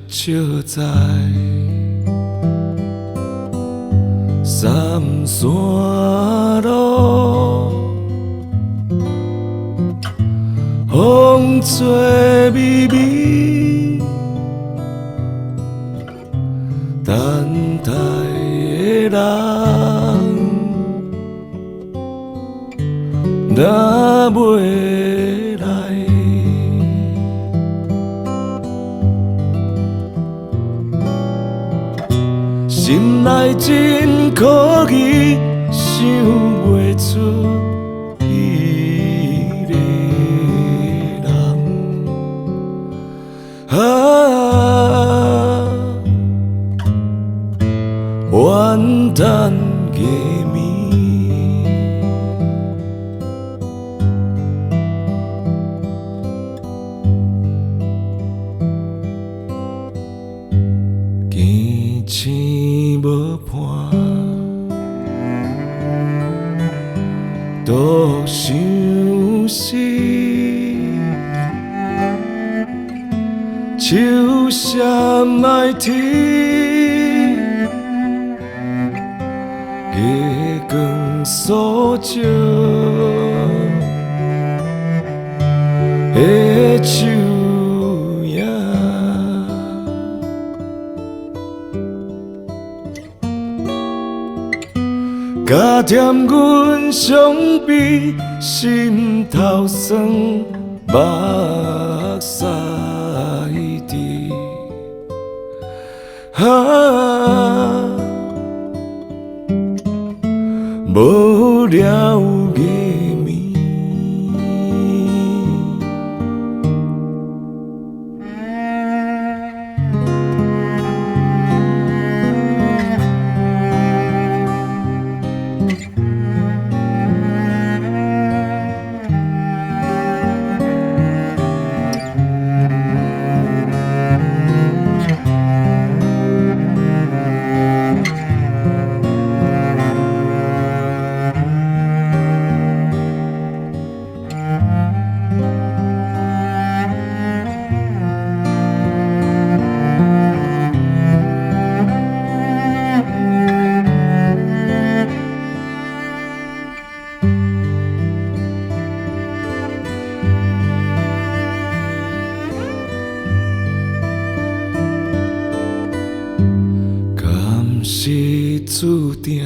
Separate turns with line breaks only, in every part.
笑在三山路，风吹微微，等待的人若袂来。心内真可疑，想袂出伊个人。怨叹夜暝，见星无伴，独相思，手闪爱天，月光所照的手影。加添阮伤悲，心头酸，目屎滴。无聊夜暝，敢是注定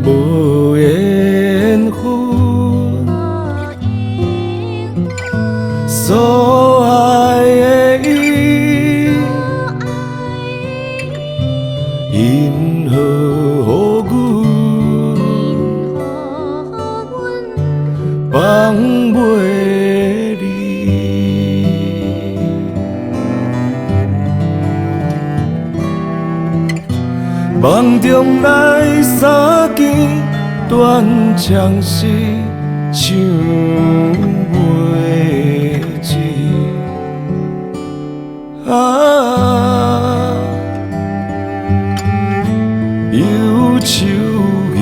无缘分，所爱的伊，因何阮放袂离？梦中来相见，断肠时想袂起。忧愁夜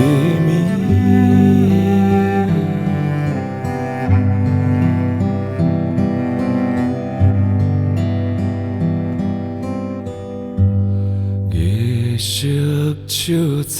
暝，月色笑在